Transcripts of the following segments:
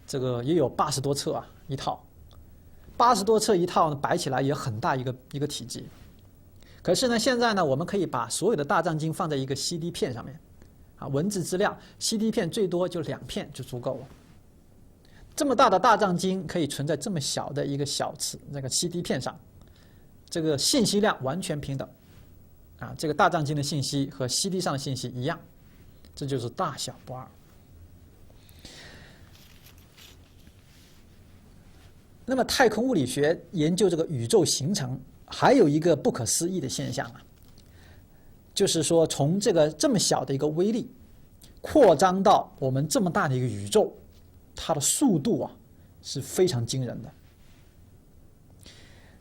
这个也有80多册啊一套，80多册一套呢，摆起来也很大一个体积。可是呢，现在呢，我们可以把所有的大藏经放在一个 CD 片上面，啊，文字资料 CD 片最多就2片就足够了。这么大的大藏经可以存在这么小的一个那个 CD 片上，这个信息量完全平等，啊，这个大藏经的信息和 CD 上的信息一样，这就是大小不二。那么太空物理学研究这个宇宙形成，还有一个不可思议的现象啊，就是说从这么小的一个微粒扩张到我们这么大的一个宇宙，它的速度啊是非常惊人的。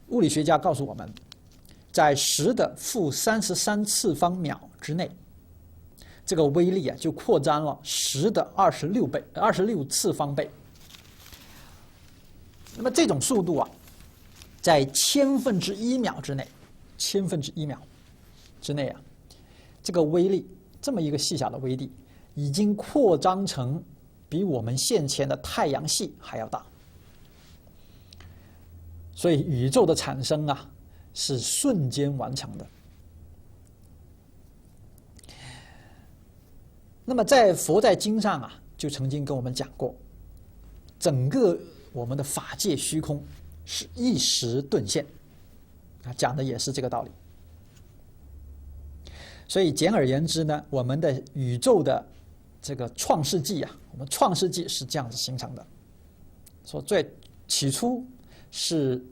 物理学家告诉我们，在10⁻³次方秒之内，这个微粒啊就扩张了10⁻26次方倍。那么这种速度啊，在1/1000秒之内，1/1000秒之内啊，这个微粒这么一个细小的微粒，已经扩张成比我们现前的太阳系还要大。所以宇宙的产生啊，是瞬间完成的。那么在佛在经上啊，就曾经跟我们讲过，整个我们的法界虚空是一时顿现，啊，讲的也是这个道理。所以简而言之呢，我们的宇宙的这个创世纪啊，我们创世纪是这样子形成的，说最起初是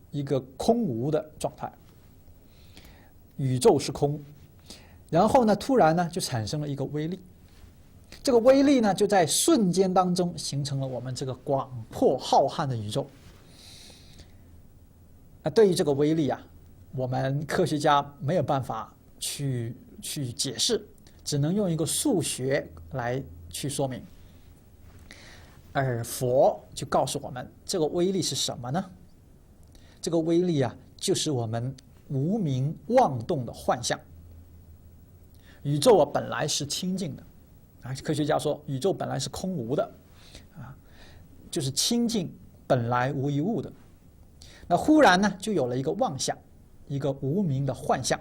一个空无的状态，宇宙是空，然后呢，突然呢就产生了一个微粒，这个微粒呢就在瞬间当中形成了我们这个广阔浩瀚的宇宙。对于这个微粒啊，我们科学家没有办法去解释，只能用一个数学来去说明。而佛就告诉我们，这个微粒是什么呢？这个微粒啊，就是我们无明妄动的幻象。宇宙啊本来是清净的，啊，科学家说宇宙本来是空无的，啊，就是清净本来无一物的。那忽然呢，就有了一个妄想，一个无明的幻象，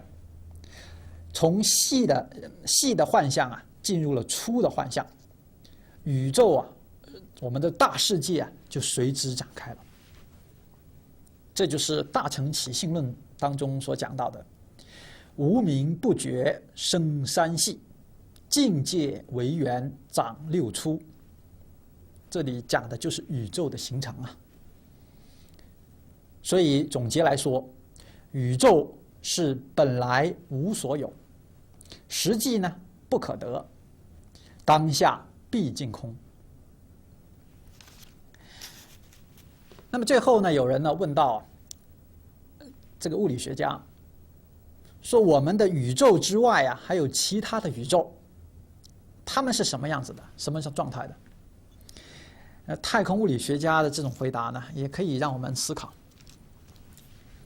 从细的幻象啊，进入了粗的幻象，宇宙啊，我们的大世界啊，就随之展开了。这就是大乘起信论当中所讲到的无明不觉生三系，境界为缘长六出。这里讲的就是宇宙的形成啊。所以总结来说，宇宙是本来无所有，实际呢不可得，当下毕竟空。那么最后呢，有人呢问到这个物理学家，说我们的宇宙之外啊，还有其他的宇宙，他们是什么样子的，什么是状态的？太空物理学家的这种回答呢，也可以让我们思考。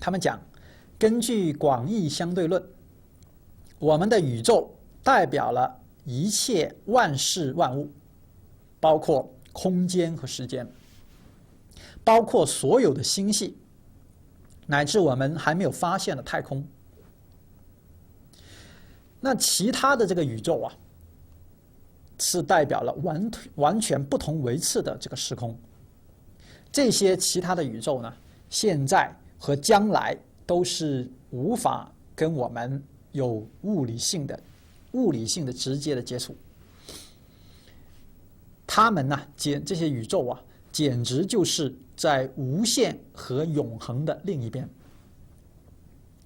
他们讲，根据广义相对论，我们的宇宙代表了一切万事万物，包括空间和时间，包括所有的星系，乃至我们还没有发现的太空。那其他的这个宇宙啊，是代表了完全不同维次的这个时空。这些其他的宇宙呢，现在和将来都是无法跟我们有物理性的直接的接触。他们呢，这些宇宙啊，简直就是在无限和永恒的另一边，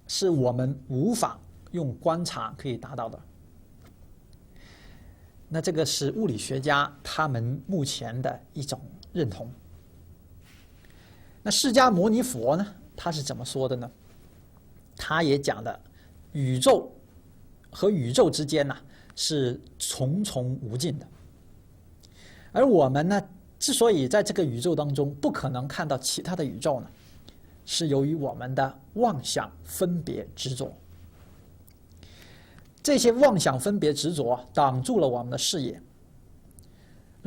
是我们无法用观察可以达到的。那这个是物理学家他们目前的一种认同。那释迦牟尼佛呢，他是怎么说的呢？他也讲了，宇宙和宇宙之间呢，是重重无尽的。而我们呢，之所以在这个宇宙当中不可能看到其他的宇宙呢，是由于我们的妄想分别执着。这些妄想分别执着挡住了我们的视野。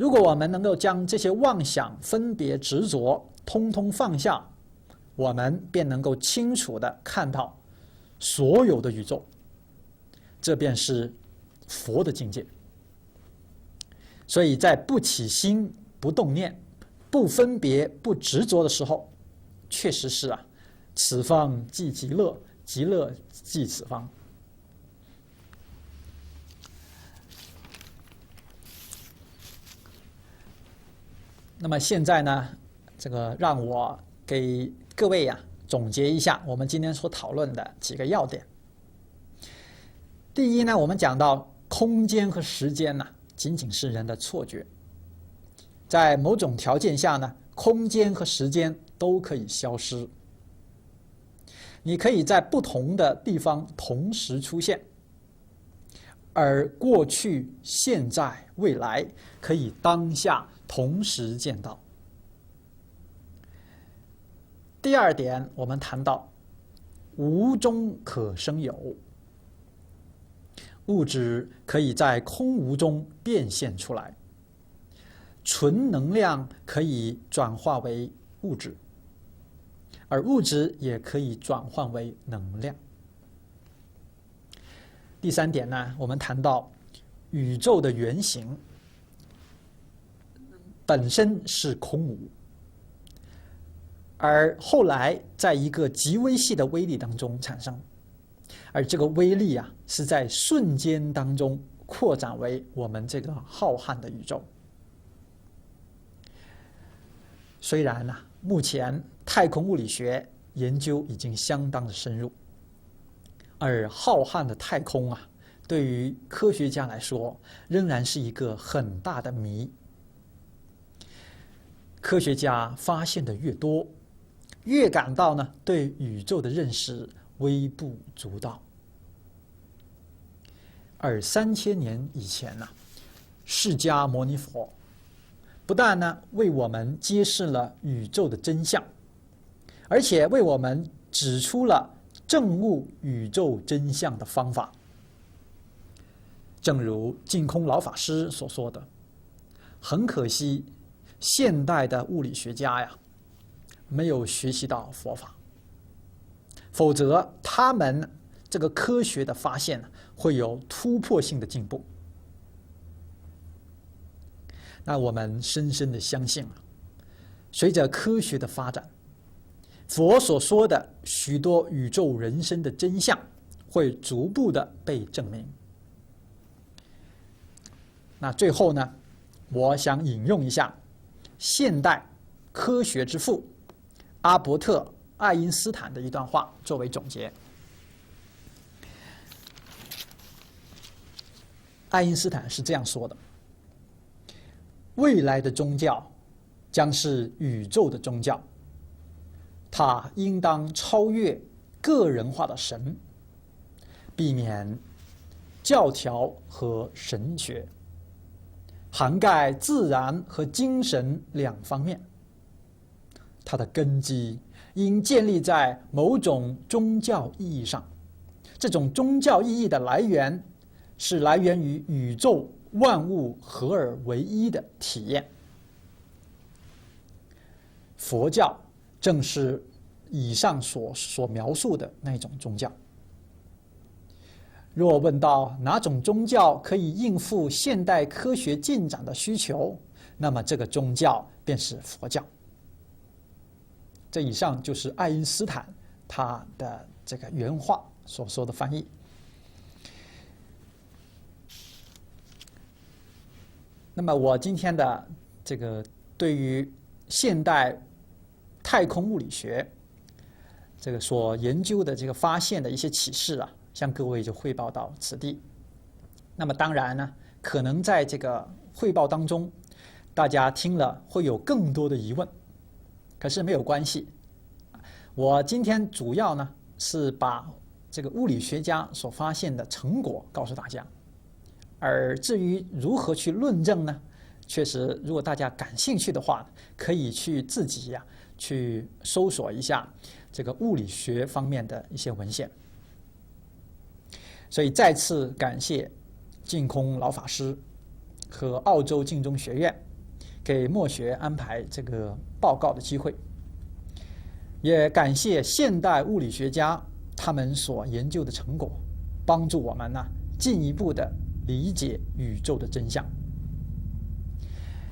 如果我们能够将这些妄想、分别、执着通通放下，我们便能够清楚地看到所有的宇宙，这便是佛的境界。所以在不起心、不动念、不分别、不执着的时候，确实是此方即极乐，极乐即此方。那么现在呢，这个让我给各位总结一下我们今天所讨论的几个要点。第一呢，我们讲到空间和时间仅仅是人的错觉，在某种条件下呢，空间和时间都可以消失。你可以在不同的地方同时出现，而过去、现在、未来可以当下同时见到。第二点，我们谈到无中可生有，物质可以在空无中变现出来，纯能量可以转化为物质，而物质也可以转换为能量。第三点呢，我们谈到宇宙的原型本身是空无，而后来在一个极微细的微粒当中产生，而这个微粒是在瞬间当中扩展为我们这个浩瀚的宇宙。虽然目前太空物理学研究已经相当的深入，而浩瀚的太空对于科学家来说仍然是一个很大的谜。科学家发现的越多，越感到对宇宙的认识微不足道。而3000年以前释迦牟尼佛不但为我们揭示了宇宙的真相，而且为我们指出了证悟宇宙真相的方法。正如净空老法师所说的，很可惜现代的物理学家没有学习到佛法，否则他们这个科学的发现会有突破性的进步。那我们深深的相信随着科学的发展，佛所说的许多宇宙人生的真相会逐步的被证明。那最后呢，我想引用一下现代科学之父阿伯特·爱因斯坦的一段话作为总结。爱因斯坦是这样说的：未来的宗教将是宇宙的宗教，它应当超越个人化的神，避免教条和神学，涵盖自然和精神两方面。它的根基应建立在某种宗教意义上，这种宗教意义的来源是来源于宇宙万物合而为一的体验。佛教正是以上所描述的那种宗教。若问到哪种宗教可以应付现代科学进展的需求，那么这个宗教便是佛教。这以上就是爱因斯坦他的这个原话所说的翻译。那么我今天的这个对于现代太空物理学这个所研究的这个发现的一些启示向各位就汇报到此地。那么当然呢，可能在这个汇报当中，大家听了会有更多的疑问，可是没有关系。我今天主要呢是把这个物理学家所发现的成果告诉大家，而至于如何去论证呢，确实如果大家感兴趣的话，可以去自己去搜索一下这个物理学方面的一些文献。所以再次感谢净空老法师和澳洲净宗学院给墨学安排这个报告的机会，也感谢现代物理学家他们所研究的成果，帮助我们进一步的理解宇宙的真相。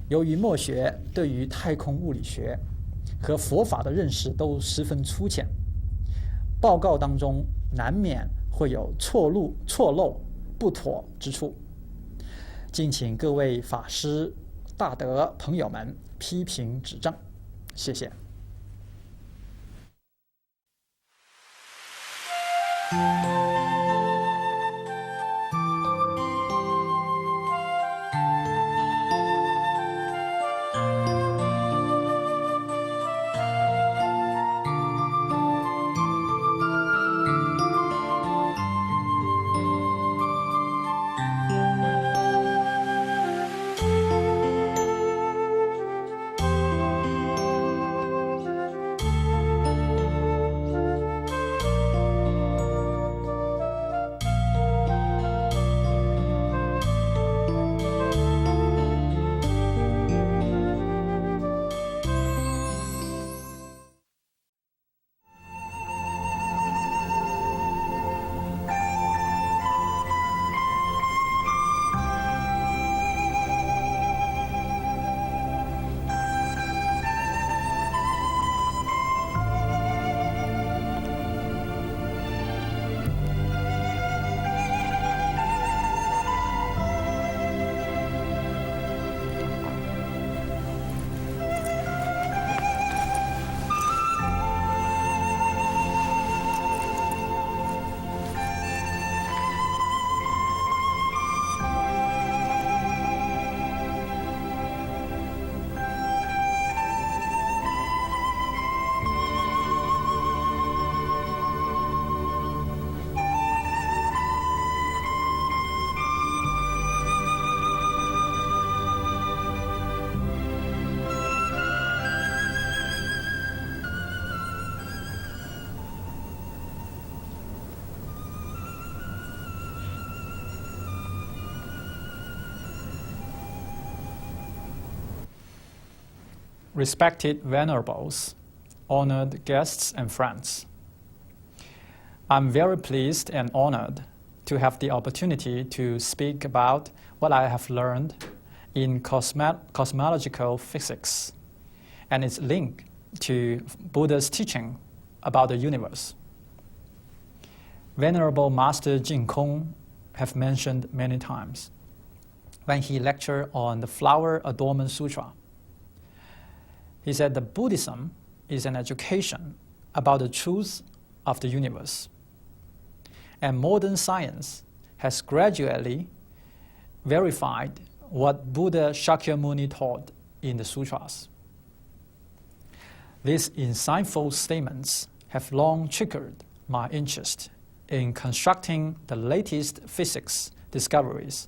由于墨学对于太空物理学和佛法的认识都十分粗浅，报告当中难免会有错漏、不妥之处，敬请各位法师大德朋友们批评指正，谢谢。Respected venerables, honored guests and friends, I'm very pleased and honored to have the opportunity to speak about what I have learned in cosmological physics and its link to Buddha's teaching about the universe. Venerable Master Jin Kong have mentioned many times when he lectured on the Flower Adornment Sutra. He said that Buddhism is an education about the truth of the universe. And modern science has gradually verified what Buddha Shakyamuni taught in the sutras. These insightful statements have long triggered my interest in constructing the latest physics discoveries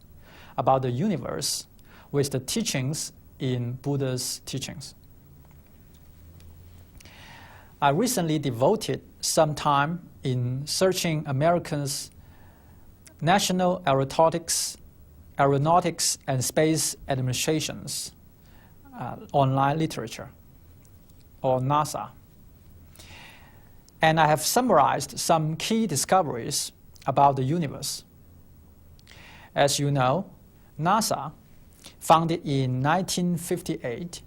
about the universe with the teachings in Buddha's teachings. I recently devoted some time in searching America's National Aeronautics and Space Administration's online literature, or NASA. And I have summarized some key discoveries about the universe. As you know, NASA, founded in 1958,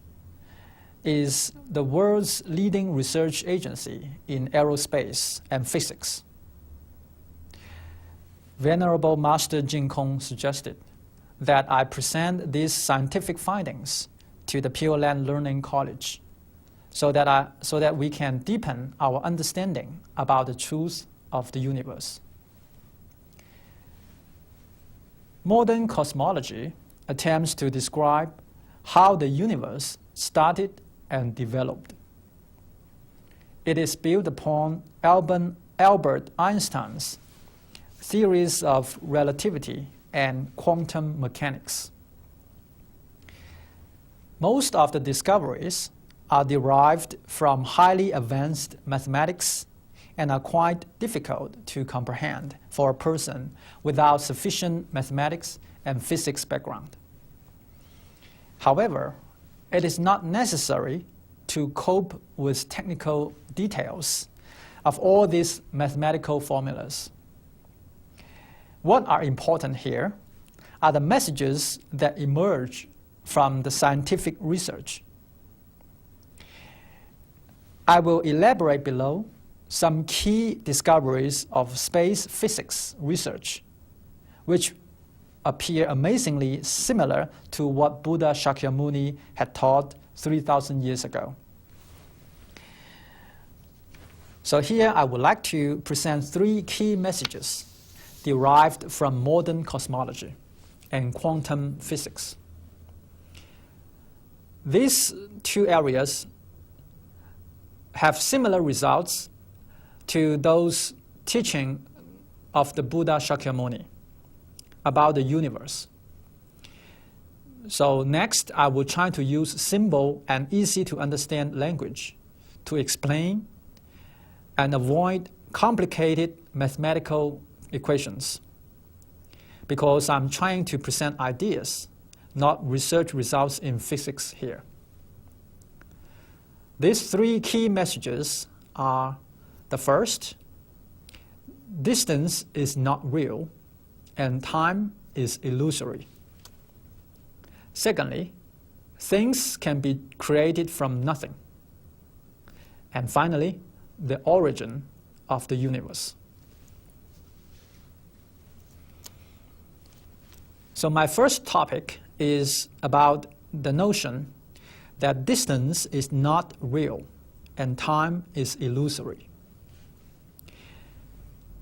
is the world's leading research agency in aerospace and physics. Venerable Master Jin Kong suggested that I present these scientific findings to the Pure Land Learning College so that we can deepen our understanding about the truth of the universe. Modern cosmology attempts to describe how the universe started and developed. It is built upon Albert Einstein's theories of relativity and quantum mechanics. Most of the discoveries are derived from highly advanced mathematics and are quite difficult to comprehend for a person without sufficient mathematics and physics background. However, it is not necessary to cope with technical details of all these mathematical formulas. What are important here are the messages that emerge from the scientific research. I will elaborate below some key discoveries of space physics research, which appear amazingly similar to what Buddha Shakyamuni had taught 3,000 years ago. So here I would like to present 3 key messages derived from modern cosmology and quantum physics. These 2 areas have similar results to those teaching of the Buddha Shakyamuni about the universe. So next, I will try to use simple and easy to understand language to explain and avoid complicated mathematical equations, because I'm trying to present ideas, not research results in physics here. These 3 key messages are: the first, distance is not real and time is illusory. Secondly, things can be created from nothing. And finally, the origin of the universe. So my first topic is about the notion that distance is not real and time is illusory.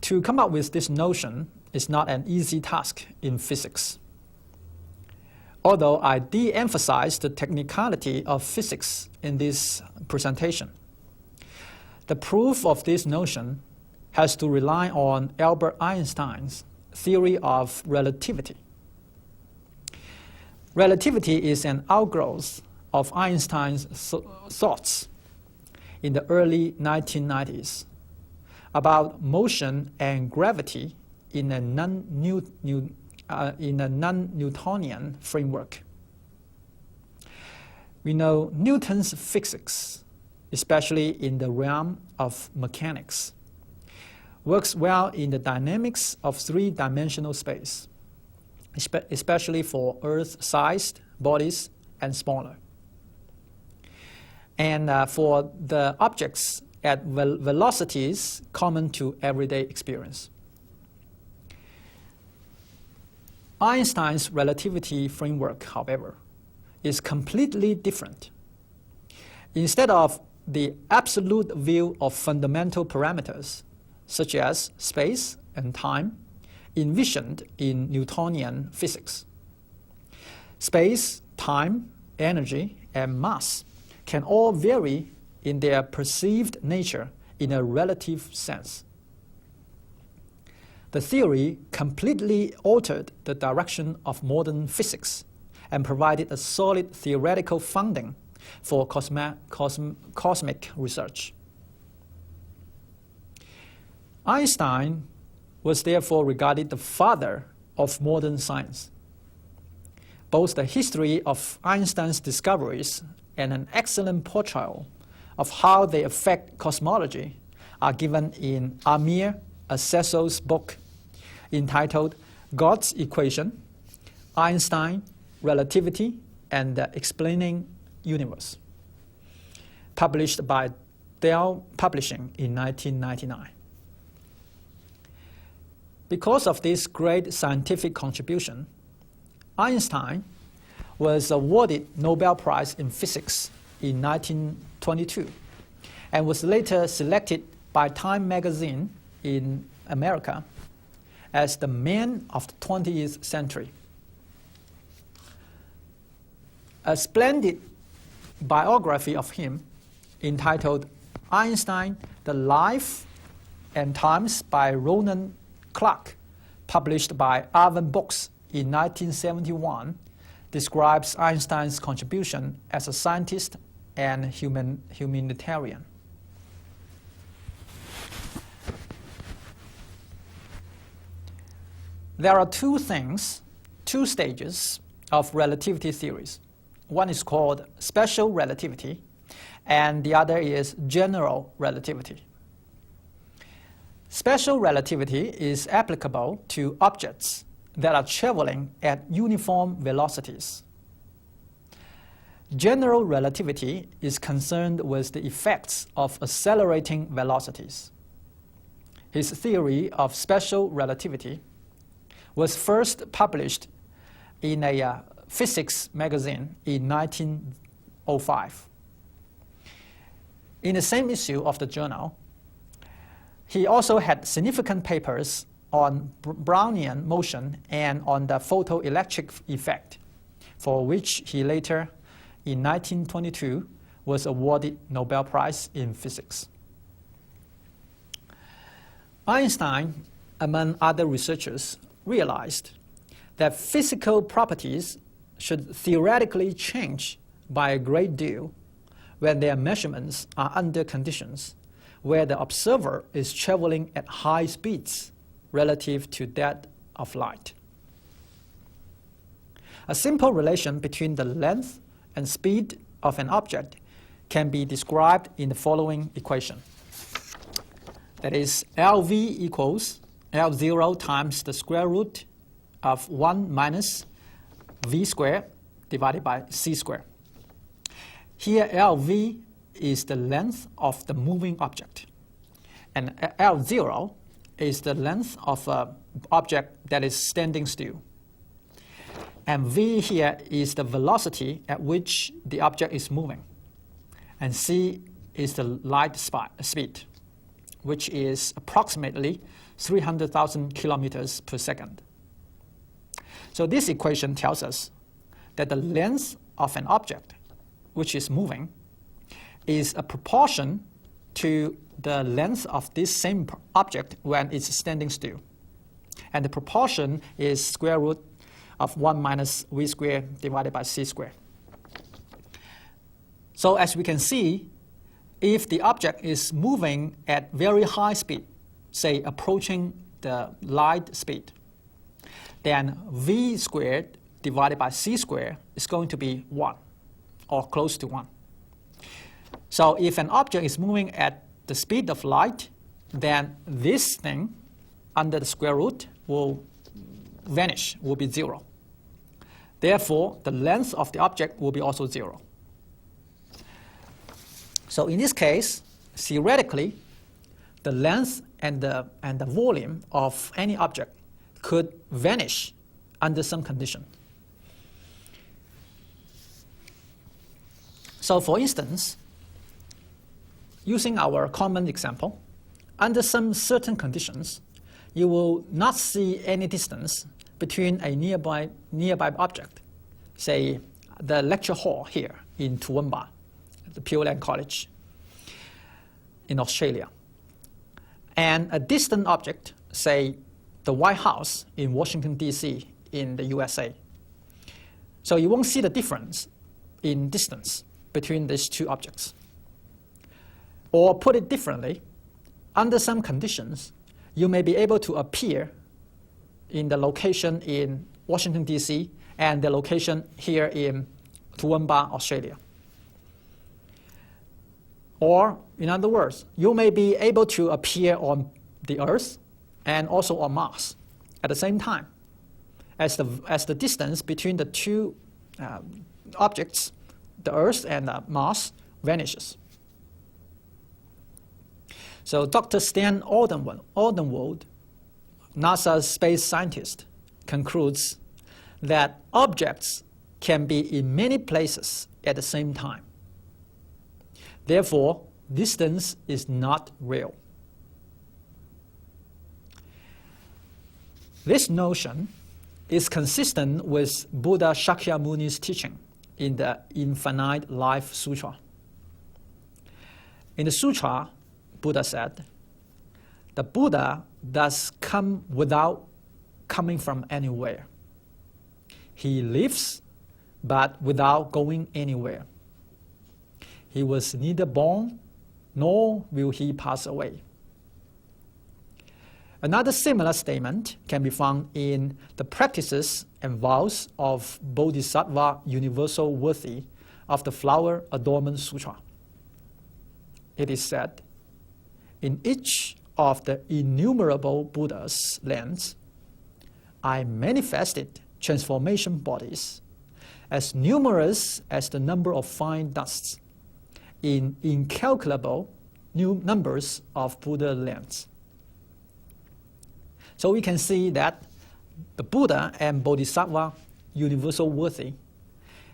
To come up with this notion is not an easy task in physics. Although I de-emphasize the technicality of physics in this presentation, the proof of this notion has to rely on Albert Einstein's theory of relativity. Relativity is an outgrowth of Einstein's thoughts in the early 1990s about motion and gravity in a non-Newtonian framework. We know Newton's physics, especially in the realm of mechanics, works well in the dynamics of 3-dimensional space, especially for Earth-sized bodies and smaller, and for the objects at velocities common to everyday experience. Einstein's relativity framework, however, is completely different. Instead of the absolute view of fundamental parameters, such as space and time, envisioned in Newtonian physics, space, time, energy, and mass can all vary in their perceived nature in a relative sense. The theory completely altered the direction of modern physics and provided a solid theoretical funding for cosmic research. Einstein was therefore regarded the father of modern science. Both the history of Einstein's discoveries and an excellent portrayal of how they affect cosmology are given in Amir Acesso's book entitled God's Equation, Einstein, Relativity, and the Explaining Universe, published by Dell Publishing in 1999. Because of this great scientific contribution, Einstein was awarded Nobel Prize in Physics in 1922 and was later selected by Time magazine in America as the man of the 20th century. A splendid biography of him entitled Einstein, The Life and Times by Ronan Clark, published by Arvin Books in 1971, describes Einstein's contribution as a scientist and humanitarian. There are two stages of relativity theories. One is called special relativity, and the other is general relativity. Special relativity is applicable to objects that are traveling at uniform velocities. General relativity is concerned with the effects of accelerating velocities. His theory of special relativity was first published in a physics magazine in 1905. In the same issue of the journal, he also had significant papers on Brownian motion and on the photoelectric effect, for which he later, in 1922, was awarded Nobel Prize in Physics. Einstein, among other researchers, realized that physical properties should theoretically change by a great deal when their measurements are under conditions where the observer is traveling at high speeds relative to that of light. A simple relation between the length and speed of an object can be described in the following equation. That is, LV equals L0 times the square root of 1 minus V squared divided by C squared. Here LV is the length of the moving object, and L0 is the length of an object that is standing still. And V here is the velocity at which the object is moving. And C is the light speed, which is approximately 300,000 kilometers per second. So this equation tells us that the length of an object which is moving is a proportion to the length of this same object when it's standing still. And the proportion is square root of 1 minus V squared divided by C squared. So as we can see, if the object is moving at very high speed, say approaching the light speed, then V squared divided by C squared is going to be 1 or close to 1. So if an object is moving at the speed of light, then this thing under the square root will vanish, will be 0. Therefore, the length of the object will be also 0. So in this case, theoretically, the length and the volume of any object could vanish under some condition. So for instance, using our common example, under some certain conditions, you will not see any distance between a nearby object, say the lecture hall here in Toowoomba, the Pure Land College in Australia, and a distant object, say the White House in Washington, D.C. in the USA. So you won't see the difference in distance between these two objects. Or put it differently, under some conditions, you may be able to appear in the location in Washington, D.C. and the location here in Toowoomba, Australia. Or, in other words, you may be able to appear on the Earth and also on Mars at the same time, as the distance between the two objects, the Earth and Mars, vanishes. So Dr. Stan Aldenwald, NASA's space scientist, concludes that objects can be in many places at the same time. Therefore, distance is not real. This notion is consistent with Buddha Shakyamuni's teaching in the Infinite Life Sutra. In the sutra, Buddha said, "The Buddha does come without coming from anywhere. He lives, but without going anywhere. He was neither born, nor will he pass away. Another similar statement can be found in the practices and vows of Bodhisattva Universal Worthy of the Flower Adornment Sutra. It is said, in each of the innumerable Buddha's lands, I manifested transformation bodies as numerous as the number of fine dusts in incalculable new numbers of Buddha lands. So we can see that the Buddha and Bodhisattva Universal Worthy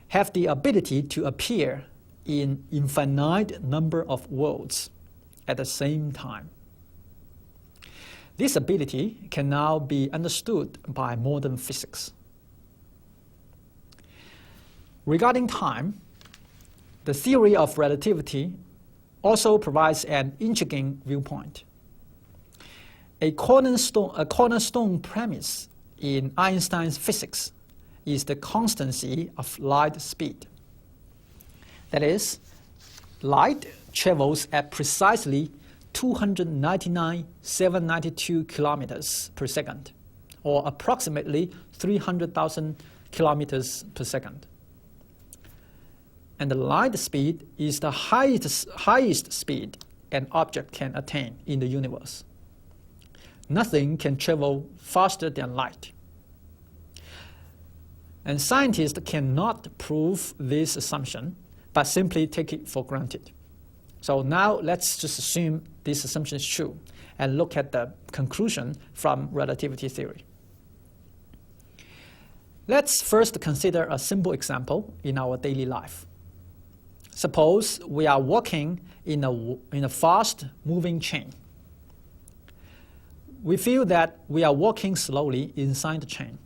have the ability to appear in infinite number of worlds at the same time. This ability can now be understood by modern physics. Regarding time, the theory of relativity also provides an intriguing viewpoint. A cornerstone premise in Einstein's physics is the constancy of light speed. That is, light travels at precisely 299,792 kilometers per second, or approximately 300,000 kilometers per second. And the light speed is the highest speed an object can attain in the universe. Nothing can travel faster than light. And scientists cannot prove this assumption, but simply take it for granted. So now let's just assume this assumption is true and look at the conclusion from relativity theory. Let's first consider a simple example in our daily life. Suppose we are walking in a fast-moving chain. We feel that we are walking slowly inside the chain,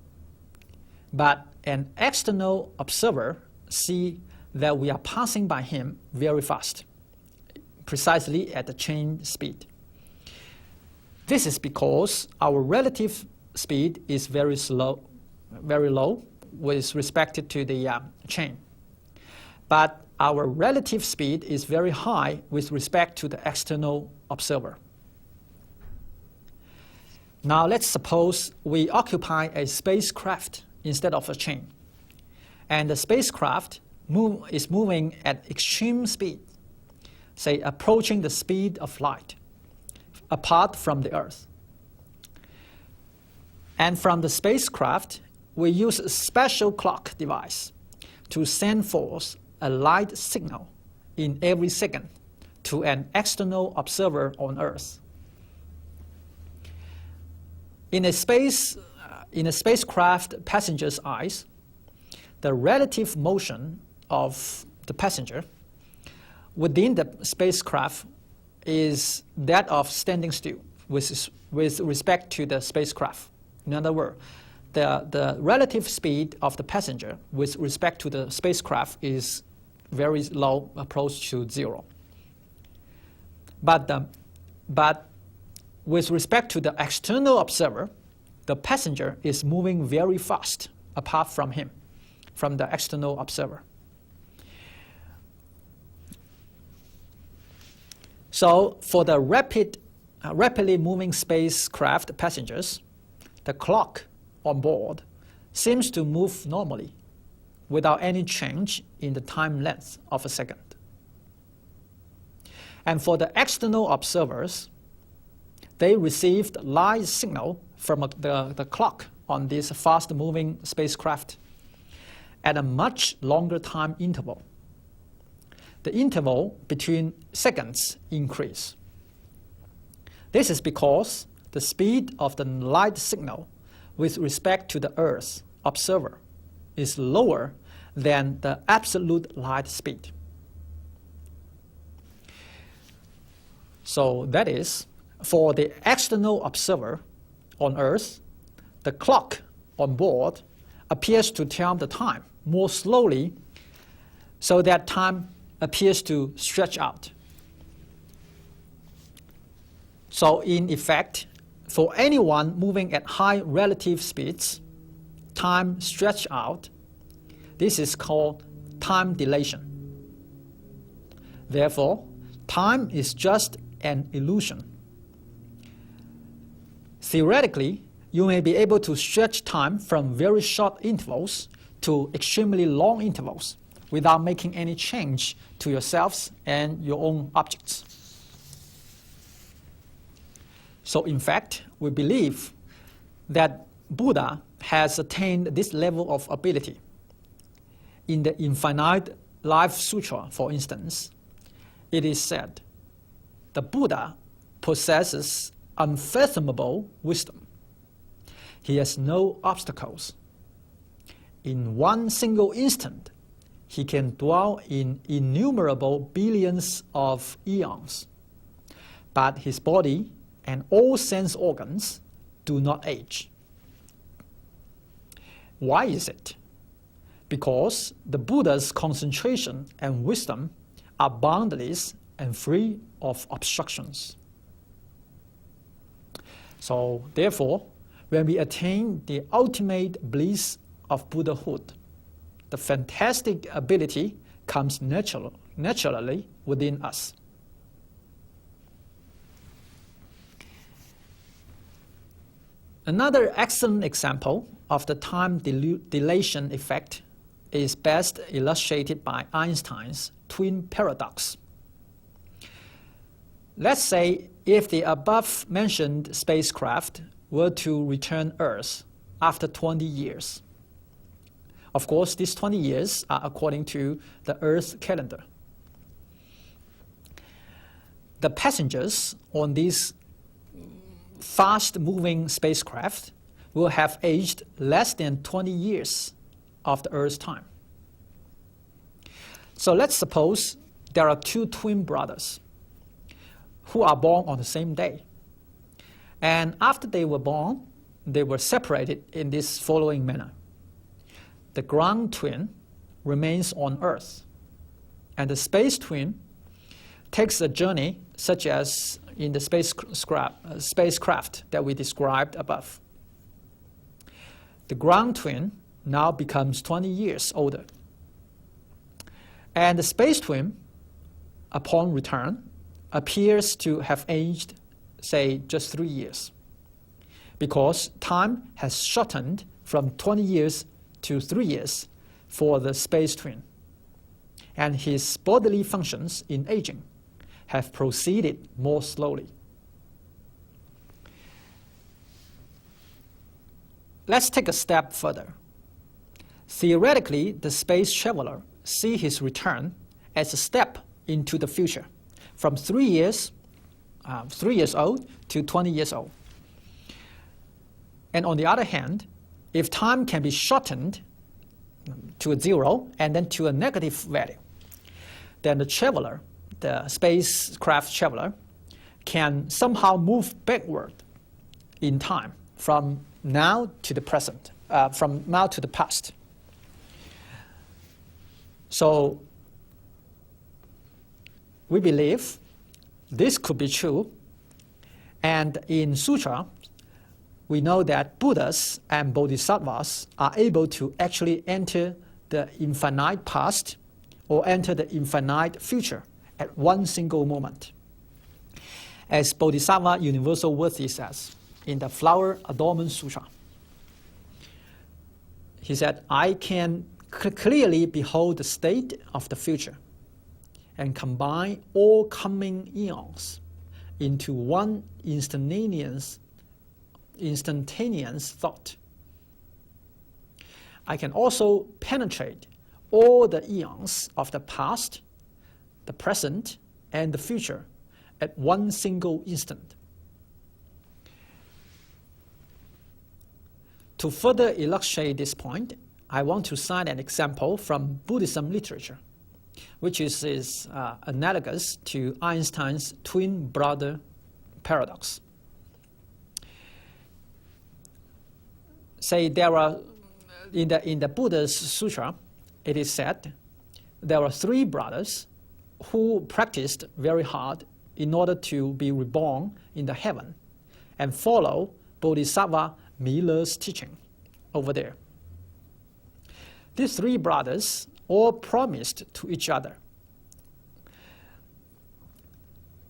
but an external observer sees that we are passing by him very fast, precisely at the chain speed. This is because our relative speed is very low with respect to the chain, but our relative speed is very high with respect to the external observer. Now let's suppose we occupy a spacecraft instead of a chain, and the spacecraft is moving at extreme speed, say approaching the speed of light, apart from the Earth. And from the spacecraft, we use a special clock device to send forth a light signal in every second to an external observer on Earth. In a spacecraft passenger's eyes, the relative motion of the passenger within the spacecraft is that of standing still with respect to the spacecraft. In other words, the relative speed of the passenger with respect to the spacecraft is very low, approach to zero. But with respect to the external observer, the passenger is moving very fast apart from him, from the external observer. So for the rapidly moving spacecraft passengers, the clock on board seems to move normally without any change in the time length of a second. And for the external observers, they received light signal from the clock on this fast-moving spacecraft at a much longer time interval. The interval between seconds increase. This is because the speed of the light signal with respect to the Earth observer is lower than the absolute light speed. So that is, for the external observer on Earth, the clock on board appears to tell the time more slowly, so that time appears to stretch out. So in effect, for anyone moving at high relative speeds, time stretch out. This is called time dilation. Therefore, time is just an illusion. Theoretically, you may be able to stretch time from very short intervals to extremely long intervals without making any change to yourselves and your own objects. So in fact, we believe that Buddha has attained this level of ability. In the Infinite Life Sutra, for instance, it is said, the Buddha possesses unfathomable wisdom. He has no obstacles. In one single instant, he can dwell in innumerable billions of eons, but his body and all sense organs do not age. Why is it? Because the Buddha's concentration and wisdom are boundless and free of obstructions. So, therefore, when we attain the ultimate bliss of Buddhahood, the fantastic ability comes naturally within us. Another excellent example of the time dilation effect is best illustrated by Einstein's twin paradox. Let's say if the above-mentioned spacecraft were to return Earth after 20 years. Of course, these 20 years are according to the Earth calendar. The passengers on these fast-moving spacecraft will have aged less than 20 years of the Earth's time. So let's suppose there are two twin brothers who are born on the same day. And after they were born, they were separated in this following manner. The ground twin remains on Earth, and the space twin takes a journey such as in the spacecraft that we described above. The ground twin now becomes 20 years older. And the space twin, upon return, appears to have aged, say, just 3 years, because time has shortened from 20 years to 3 years for the space twin, and his bodily functions in aging have proceeded more slowly. Let's take a step further. Theoretically, the space traveler sees his return as a step into the future, from 3 years old to 20 years old. And on the other hand, if time can be shortened to a 0 and then to a negative value, then the traveler, the spacecraft traveler, can somehow move backward in time from now to the present, from now to the past. So we believe this could be true, and in Sutra, we know that Buddhas and Bodhisattvas are able to actually enter the infinite past or enter the infinite future at one single moment. As Bodhisattva Universal Worthy says in the Flower Adornment Sutra, he said, I can clearly behold the state of the future and combine all coming eons into one instantaneous thought. I can also penetrate all the eons of the past, the present, and the future at one single instant. To further illustrate this point, I want to cite an example from Buddhism literature, which is analogous to Einstein's twin brother paradox. Say there are, in the Buddha's sutra, it is said there are 3 brothers who practiced very hard in order to be reborn in the heaven and follow Bodhisattva Mila's teaching over there. These 3 brothers all promised to each other,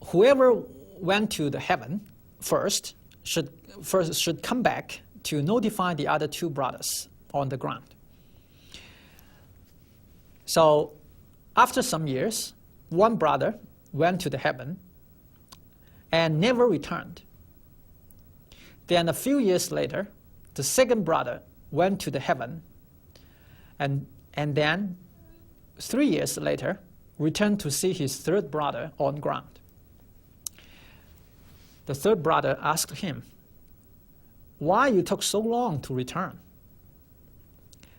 whoever went to the heaven first should come back to notify the other two brothers on the ground. So after some years, one brother went to the heaven and never returned. Then a few years later, the second brother went to the heaven and then 3 years later returned to see his third brother on ground. The third brother asked him, "Why you took so long to return?"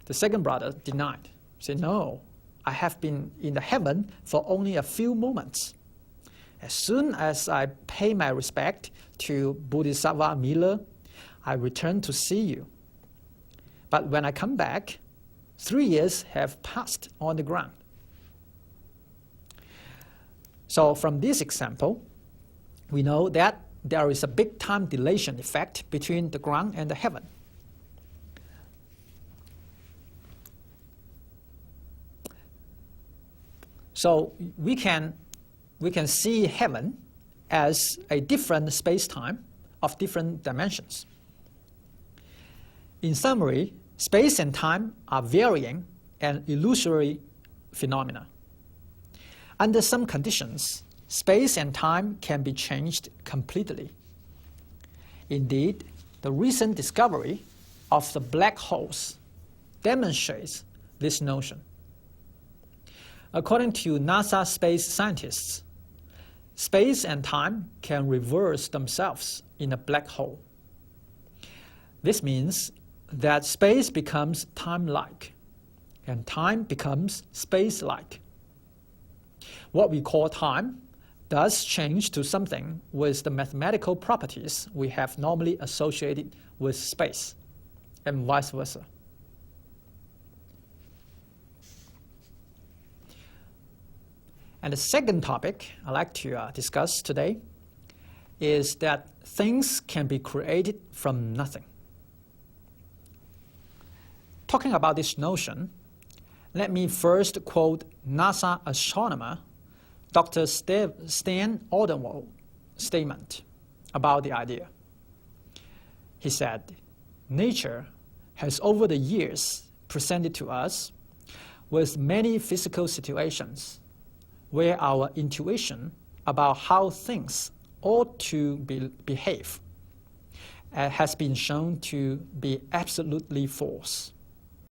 The second brother denied. He said, "No, I have been in the heaven for only a few moments. As soon as I pay my respect to Bodhisattva Miller, I return to see you. But when I come back, 3 years have passed on the ground." So from this example, we know that there is a big time dilation effect between the ground and the heaven. So we can see heaven as a different space-time of different dimensions. In summary, space and time are varying and illusory phenomena. Under some conditions, space and time can be changed completely. Indeed, the recent discovery of the black holes demonstrates this notion. According to NASA space scientists, space and time can reverse themselves in a black hole. This means that space becomes time-like, and time becomes space-like. What we call time does change to something with the mathematical properties we have normally associated with space, and vice versa. And the second topic I'd like to discuss today is that things can be created from nothing. Talking about this notion, let me first quote NASA astronomer Dr. Stan Odenwald's statement about the idea. He said, "Nature has over the years presented to us with many physical situations where our intuition about how things ought to behave has been shown to be absolutely false.